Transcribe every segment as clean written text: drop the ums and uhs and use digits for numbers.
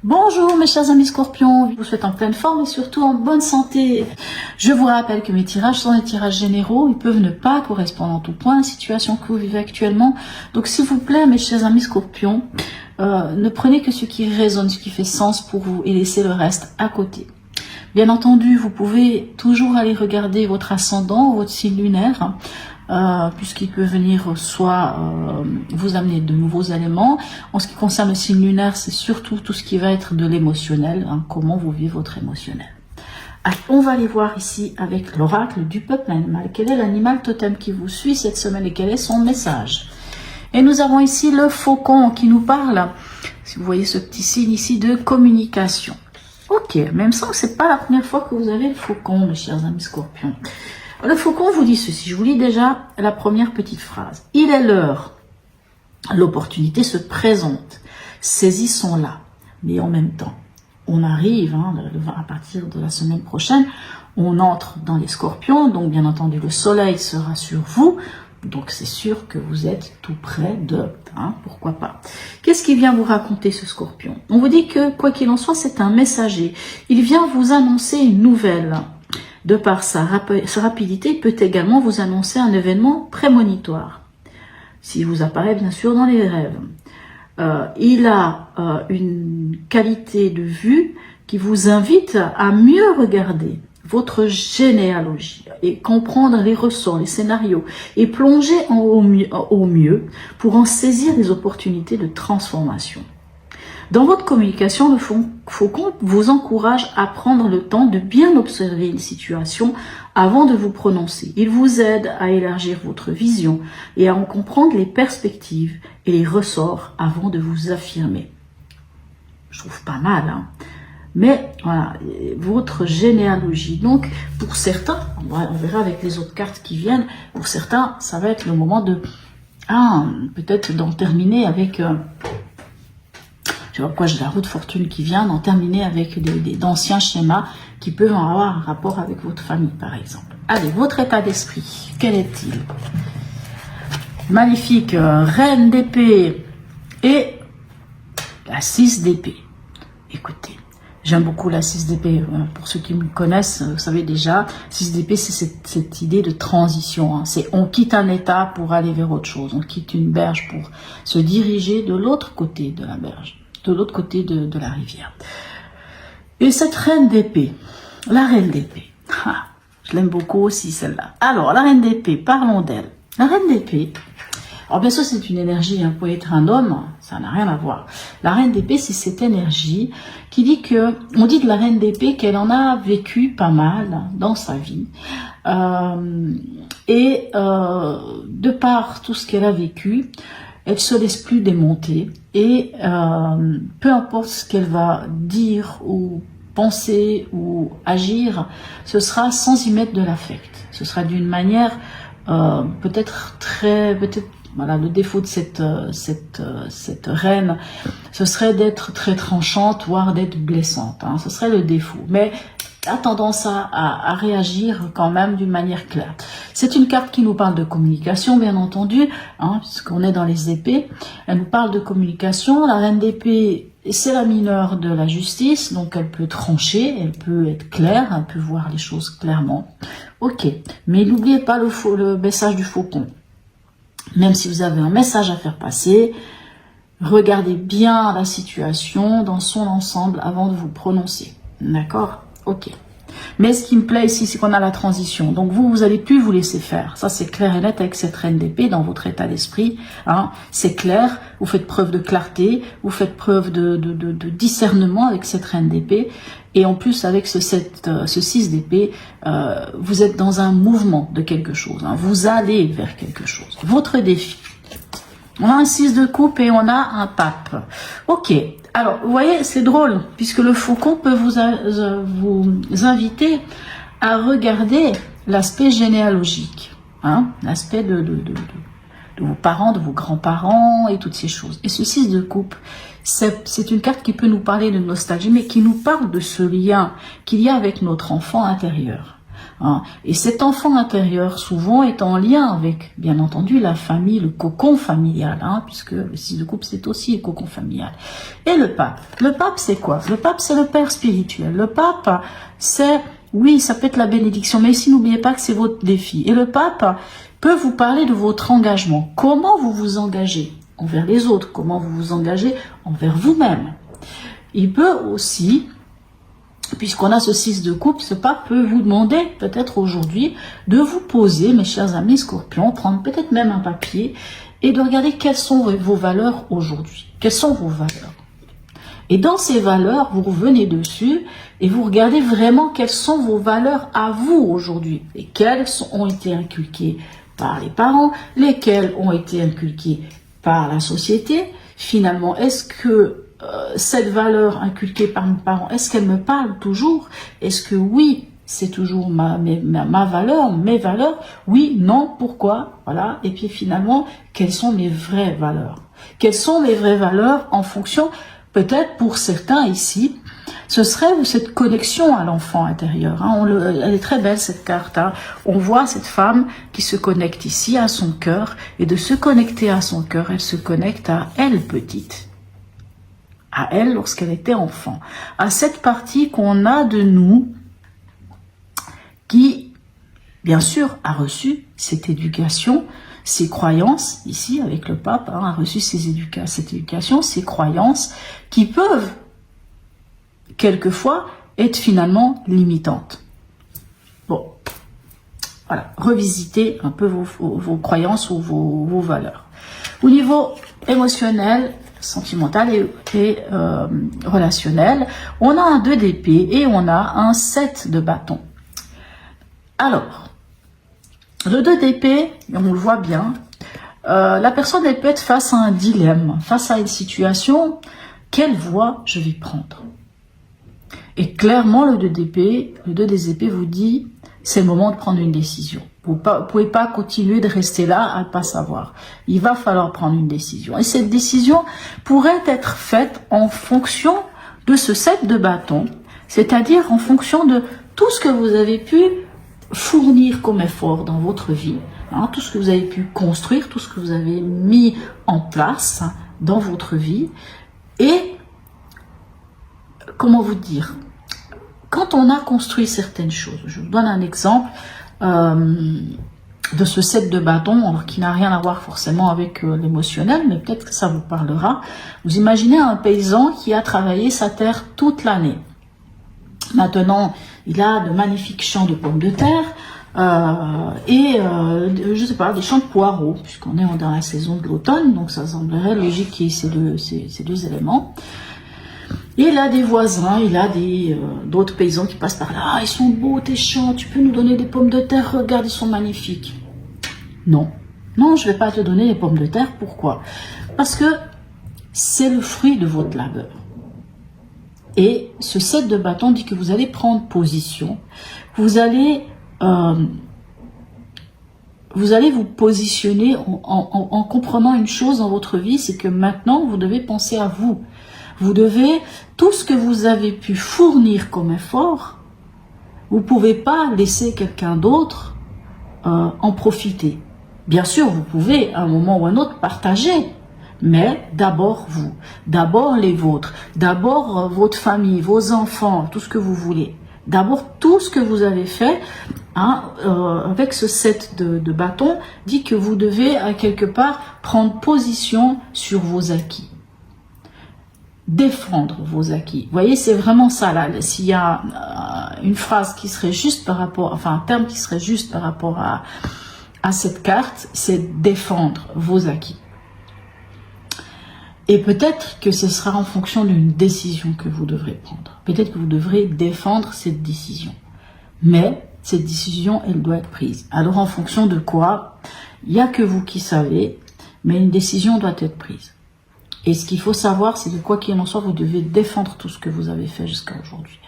Bonjour mes chers amis scorpions, je vous souhaite en pleine forme et surtout en bonne santé. Je vous rappelle que mes tirages sont des tirages généraux, ils peuvent ne pas correspondre en tout point à la situation que vous vivez actuellement. Donc s'il vous plaît mes chers amis scorpions, ne prenez que ce qui résonne, ce qui fait sens pour vous et laissez le reste à côté. Bien entendu, vous pouvez toujours aller regarder votre ascendant, votre signe lunaire, puisqu'il peut venir soit vous amener de nouveaux éléments. En ce qui concerne le signe lunaire, c'est surtout tout ce qui va être de l'émotionnel, comment vous vivez votre émotionnel. Allez, on va aller voir ici avec l'oracle du peuple animal. Quel est l'animal totem qui vous suit cette semaine et quel est son message? Et nous avons ici le faucon qui nous parle, si vous voyez ce petit signe ici, de communication. Ok, même sans que c'est pas la première fois que vous avez le faucon, mes chers amis scorpions. Le faucon vous dit ceci, je vous lis déjà la première petite phrase. Il est l'heure, l'opportunité se présente, saisissons-la. Mais en même temps, on arrive, à partir de la semaine prochaine, on entre dans les scorpions, donc bien entendu le soleil sera sur vous, donc c'est sûr que vous êtes tout près de, pourquoi pas. Qu'est-ce qu'il vient vous raconter ce scorpion? On vous dit que quoi qu'il en soit, c'est un messager. Il vient vous annoncer une nouvelle. De par sa rapidité, il peut également vous annoncer un événement prémonitoire, s'il vous apparaît bien sûr dans les rêves. Il a une qualité de vue qui vous invite à mieux regarder votre généalogie et comprendre les ressorts, les scénarios et plonger au mieux pour en saisir les opportunités de transformation. Dans votre communication, le faucon vous encourage à prendre le temps de bien observer une situation avant de vous prononcer. Il vous aide à élargir votre vision et à en comprendre les perspectives et les ressorts avant de vous affirmer. Je trouve pas mal, Mais voilà, votre généalogie. Donc, pour certains, on verra avec les autres cartes qui viennent, pour certains, ça va être le moment de, peut-être d'en terminer avec... je vois pourquoi j'ai la roue de fortune qui vient, d'en terminer avec d'anciens schémas qui peuvent avoir un rapport avec votre famille, par exemple. Allez, votre état d'esprit, quel est-il? Magnifique, reine d'épée et la 6 d'épée. Écoutez, j'aime beaucoup la 6 d'épée. Pour ceux qui me connaissent, vous savez déjà, 6 d'épée, c'est cette idée de transition. C'est on quitte un état pour aller vers autre chose. On quitte une berge pour se diriger de l'autre côté de la berge. De l'autre côté de la rivière. Et cette reine d'épée, la reine d'épée, je l'aime beaucoup aussi celle-là. Alors, la reine d'épée, parlons d'elle. La reine d'épée, alors bien sûr c'est une énergie, vous pouvez être un homme, ça n'a rien à voir. La reine d'épée, c'est cette énergie qui dit que, on dit de la reine d'épée qu'elle en a vécu pas mal dans sa vie. De par tout ce qu'elle a vécu, elle se laisse plus démonter et peu importe ce qu'elle va dire ou penser ou agir, ce sera sans y mettre de l'affect. Ce sera d'une manière voilà, le défaut de cette reine, ce serait d'être très tranchante, voire d'être blessante. Ce serait le défaut. Mais a tendance à réagir quand même d'une manière claire. C'est une carte qui nous parle de communication, bien entendu, puisqu'on est dans les épées. Elle nous parle de communication. La reine d'épée, c'est la mineure de la justice, donc elle peut trancher, elle peut être claire, elle peut voir les choses clairement. Ok, mais n'oubliez pas le message du faucon. Même si vous avez un message à faire passer, regardez bien la situation dans son ensemble avant de vous prononcer. D'accord ? Ok. Mais ce qui me plaît ici, c'est qu'on a la transition. Donc vous allez plus vous laisser faire. Ça, c'est clair et net avec cette reine d'épée dans votre état d'esprit. C'est clair. Vous faites preuve de clarté. Vous faites preuve de discernement avec cette reine d'épée. Et en plus, avec ce 6 d'épée, vous êtes dans un mouvement de quelque chose. Vous allez vers quelque chose. Votre défi. On a un 6 de coupe et on a un pape. Ok. Alors, vous voyez, c'est drôle, puisque le faucon peut vous inviter à regarder l'aspect généalogique, l'aspect de vos parents, de vos grands-parents et toutes ces choses. Et ce 6 de coupe, c'est une carte qui peut nous parler de nostalgie, mais qui nous parle de ce lien qu'il y a avec notre enfant intérieur. hein. Et cet enfant intérieur, souvent, est en lien avec, bien entendu, la famille, le cocon familial, hein, puisque le 6 de coupe, c'est aussi le cocon familial. Et le pape. Le pape, c'est quoi? Le pape, c'est le père spirituel. Le pape, c'est, oui, ça peut être la bénédiction, mais ici, n'oubliez pas que c'est votre défi. Et le pape peut vous parler de votre engagement. Comment vous vous engagez envers les autres? Comment vous vous engagez envers vous-même? Il peut aussi, puisqu'on a ce 6 de coupe, ce pape peut vous demander, peut-être aujourd'hui, de vous poser, mes chers amis scorpions, prendre peut-être même un papier et de regarder quelles sont vos valeurs aujourd'hui. Quelles sont vos valeurs? Et dans ces valeurs, vous revenez dessus et vous regardez vraiment quelles sont vos valeurs à vous aujourd'hui. Et quelles ont été inculquées par les parents, lesquelles ont été inculquées par la société. Finalement, est-ce que cette valeur inculquée par mes parents, est-ce qu'elle me parle toujours? Est-ce que oui, c'est toujours ma valeur, mes valeurs? Oui, non, pourquoi? Voilà. Et puis finalement, quelles sont mes vraies valeurs? Quelles sont mes vraies valeurs en fonction, peut-être pour certains ici, ce serait cette connexion à l'enfant intérieur. Hein. Elle est très belle cette carte. Hein. On voit cette femme qui se connecte ici à son cœur. Et de se connecter à son cœur, elle se connecte à elle petite. À elle lorsqu'elle était enfant. À cette partie qu'on a de nous qui, bien sûr, a reçu cette éducation, ces croyances, ici avec le pape, hein, a reçu cette éducation, ces croyances qui peuvent quelquefois être finalement limitantes. Bon, voilà, revisitez un peu vos croyances ou vos valeurs. Au niveau émotionnel, sentimental et relationnel, on a un 2 d'épée et on a un 7 de bâton. Alors, le 2 d'épée, on le voit bien, la personne elle peut être face à un dilemme, face à une situation, quelle voie je vais prendre? Et clairement, le 2 d'épée, le 2 des épées vous dit, c'est le moment de prendre une décision. Vous ne pouvez pas continuer de rester là à ne pas savoir. Il va falloir prendre une décision. Et cette décision pourrait être faite en fonction de ce 7 de bâton, c'est-à-dire en fonction de tout ce que vous avez pu fournir comme effort dans votre vie, hein, tout ce que vous avez pu construire, tout ce que vous avez mis en place dans votre vie. Et, comment vous dire, quand on a construit certaines choses, je vous donne un exemple de ce 7 de bâton, alors qui n'a rien à voir forcément avec l'émotionnel, mais peut-être que ça vous parlera. Vous imaginez un paysan qui a travaillé sa terre toute l'année. Maintenant, il a de magnifiques champs de pommes de terre je sais pas, des champs de poireaux, puisqu'on est dans la saison de l'automne, donc ça semblerait logique qu'il y ait ces deux éléments. Et il a des voisins, il a d'autres paysans qui passent par là. Ah, ils sont beaux tes champs, tu peux nous donner des pommes de terre, regarde, ils sont magnifiques. Non, non, je ne vais pas te donner les pommes de terre. Pourquoi? Parce que c'est le fruit de votre labeur. Et ce 7 de bâton dit que vous allez prendre position, vous allez vous positionner en comprenant une chose dans votre vie, c'est que maintenant vous devez penser à vous. Vous devez, tout ce que vous avez pu fournir comme effort, vous ne pouvez pas laisser quelqu'un d'autre en profiter. Bien sûr, vous pouvez à un moment ou à un autre partager, mais d'abord vous, d'abord les vôtres, d'abord votre famille, vos enfants, tout ce que vous voulez. D'abord tout ce que vous avez fait, hein, avec ce 7 de bâton, dit que vous devez à quelque part prendre position sur vos acquis. Défendre vos acquis. Vous voyez, c'est vraiment ça là. S'il y a une phrase qui serait juste par rapport, enfin un terme qui serait juste par rapport à cette carte, c'est défendre vos acquis. Et peut-être que ce sera en fonction d'une décision que vous devrez prendre. Peut-être que vous devrez défendre cette décision. Mais cette décision, elle doit être prise. Alors en fonction de quoi? Il n'y a que vous qui savez, mais une décision doit être prise. Et ce qu'il faut savoir, c'est que quoi qu'il en soit, vous devez défendre tout ce que vous avez fait jusqu'à aujourd'hui.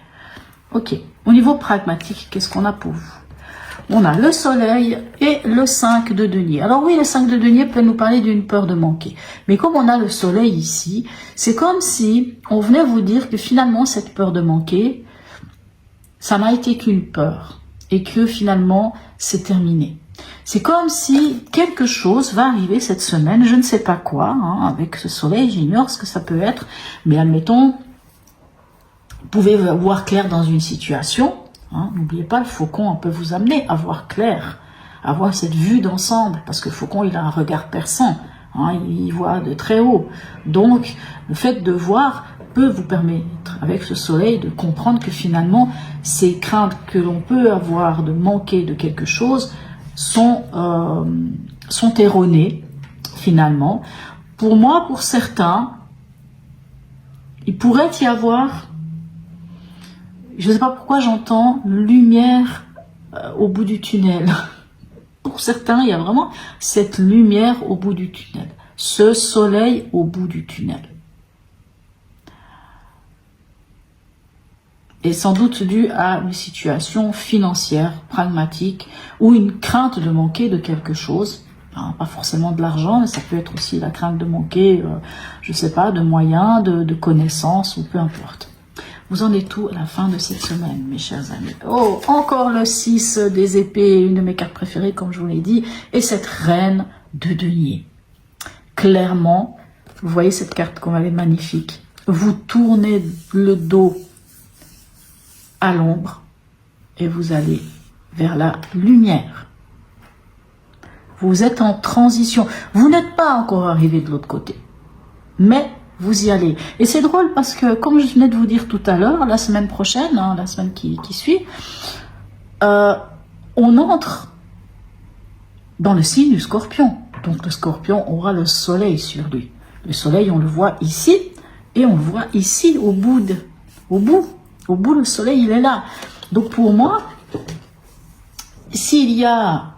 Ok. Au niveau pragmatique, qu'est-ce qu'on a pour vous? On a le soleil et le 5 de denier. Alors oui, le 5 de denier peut nous parler d'une peur de manquer. Mais comme on a le soleil ici, c'est comme si on venait vous dire que finalement, cette peur de manquer, ça n'a été qu'une peur. et que finalement c'est terminé. C'est comme si quelque chose va arriver cette semaine, je ne sais pas quoi, hein, avec ce soleil, j'ignore ce que ça peut être, mais admettons, vous pouvez voir clair dans une situation, hein, n'oubliez pas, le faucon peut vous amener à voir clair, à avoir cette vue d'ensemble, parce que le faucon il a un regard perçant, hein, il voit de très haut, donc le fait de voir peut vous permettre, avec ce soleil, de comprendre que finalement, ces craintes que l'on peut avoir de manquer de quelque chose sont erronées, finalement. Pour moi, pour certains, il pourrait y avoir, je ne sais pas pourquoi j'entends lumière au bout du tunnel. Pour certains, il y a vraiment cette lumière au bout du tunnel, ce soleil au bout du tunnel. Et sans doute dû à une situation financière, pragmatique, ou une crainte de manquer de quelque chose. Enfin, pas forcément de l'argent, mais ça peut être aussi la crainte de manquer, je sais pas, de moyens, de connaissances, ou peu importe. Vous en êtes où à la fin de cette semaine, mes chers amis? Oh, encore le 6 des épées, une de mes cartes préférées, comme je vous l'ai dit, et cette reine de denier. Clairement, vous voyez cette carte comme elle est magnifique. Vous tournez le dos à l'ombre et vous allez vers la lumière. Vous êtes en transition. Vous n'êtes pas encore arrivé de l'autre côté, mais vous y allez. Et c'est drôle parce que, comme je venais de vous dire tout à l'heure, la semaine prochaine, hein, la semaine qui suit, on entre dans le signe du Scorpion. Donc le Scorpion aura le soleil sur lui. Le soleil, on le voit ici et on le voit ici au bout, le soleil, il est là. Donc pour moi, s'il y a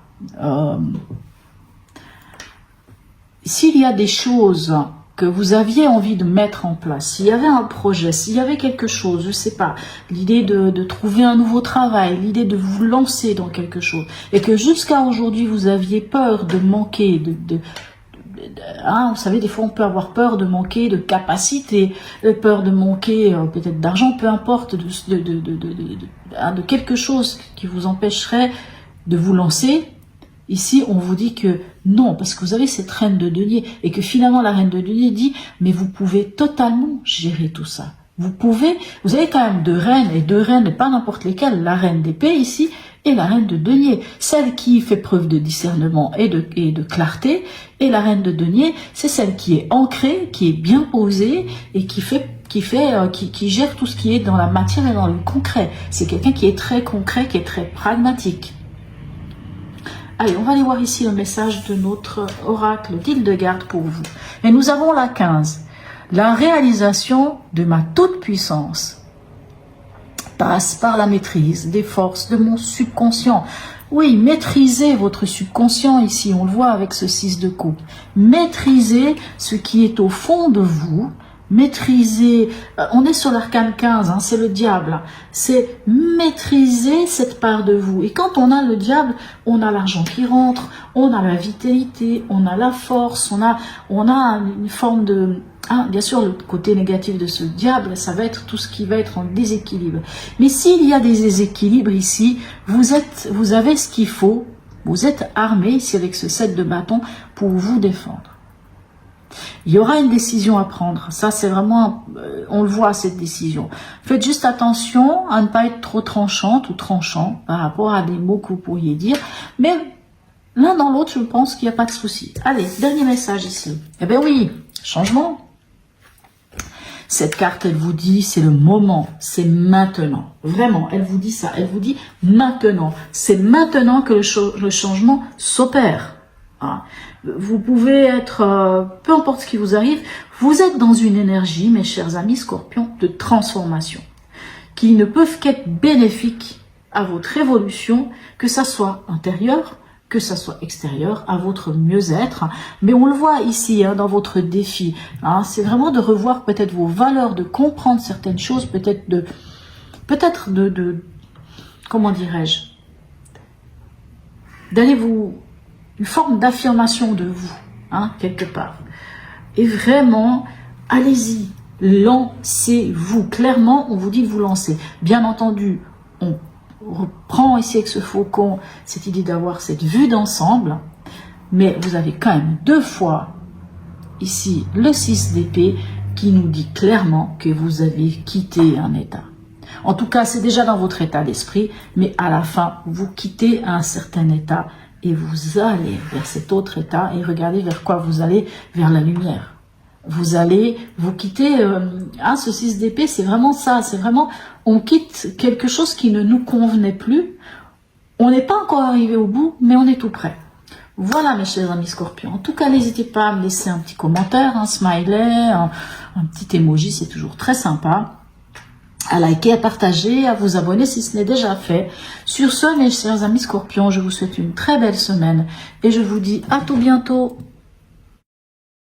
des choses que vous aviez envie de mettre en place, s'il y avait un projet, s'il y avait quelque chose, je sais pas, l'idée de trouver un nouveau travail, l'idée de vous lancer dans quelque chose, et que jusqu'à aujourd'hui vous aviez peur de manquer, hein, vous savez, des fois on peut avoir peur de manquer de capacité, peur de manquer peut-être d'argent, peu importe, de quelque chose qui vous empêcherait de vous lancer. Ici, on vous dit que non, parce que vous avez cette reine de denier, et que finalement la reine de denier dit, mais vous pouvez totalement gérer tout ça. Vous avez quand même deux reines, et pas n'importe lesquelles, la reine d'épée ici, et la reine de denier. Celle qui fait preuve de discernement et de clarté, et la reine de denier, c'est celle qui est ancrée, qui est bien posée, et qui gère tout ce qui est dans la matière et dans le concret. C'est quelqu'un qui est très concret, qui est très pragmatique. Allez, on va aller voir ici le message de notre oracle d'Hildegarde pour vous. Et nous avons la 15. La réalisation de ma toute-puissance passe par la maîtrise des forces de mon subconscient. Oui, maîtrisez votre subconscient ici, on le voit avec ce 6 de coupe. Maîtrisez ce qui est au fond de vous. Maîtriser, on est sur l'arcane 15, hein, c'est le diable, c'est maîtriser cette part de vous. Et quand on a le diable, on a l'argent qui rentre, on a la vitalité, on a la force, on a une forme de... Hein, bien sûr, le côté négatif de ce diable, ça va être tout ce qui va être en déséquilibre. Mais s'il y a des déséquilibres ici, vous avez ce qu'il faut, vous êtes armé ici avec ce 7 de bâton pour vous défendre. Il y aura une décision à prendre. Ça, c'est vraiment, on le voit, cette décision. Faites juste attention à ne pas être trop tranchante ou tranchant par rapport à des mots que vous pourriez dire. Mais l'un dans l'autre, je pense qu'il n'y a pas de souci. Allez, dernier message ici. Eh bien oui, changement. Cette carte, elle vous dit, c'est le moment, c'est maintenant. Vraiment, elle vous dit ça. Elle vous dit maintenant. C'est maintenant que le changement s'opère. Ah. Vous pouvez être, peu importe ce qui vous arrive, vous êtes dans une énergie, mes chers amis scorpions, de transformation, qui ne peuvent qu'être bénéfiques à votre évolution, que ça soit intérieur, que ça soit extérieur, à votre mieux-être. Mais on le voit ici, hein, dans votre défi. Hein, c'est vraiment de revoir peut-être vos valeurs, de comprendre certaines choses, peut-être de comment dirais-je, d'aller une forme d'affirmation de vous, hein, quelque part. Et vraiment, allez-y, lancez-vous. Clairement, on vous dit de vous lancer. Bien entendu, reprend ici avec ce faucon cette idée d'avoir cette vue d'ensemble, mais vous avez quand même 2 fois ici le 6 d'épée qui nous dit clairement que vous avez quitté un état. En tout cas, c'est déjà dans votre état d'esprit, mais à la fin, vous quittez un certain état et vous allez vers cet autre état et regardez vers quoi vous allez, vers la lumière. Vous allez vous quitter, ce 6 d'épée, c'est vraiment ça, c'est vraiment, on quitte quelque chose qui ne nous convenait plus. On n'est pas encore arrivé au bout, mais on est tout près. Voilà mes chers amis scorpions. En tout cas, n'hésitez pas à me laisser un petit commentaire, un smiley, un petit emoji, c'est toujours très sympa. À liker, à partager, à vous abonner si ce n'est déjà fait. Sur ce, mes chers amis scorpions, je vous souhaite une très belle semaine et je vous dis à tout bientôt.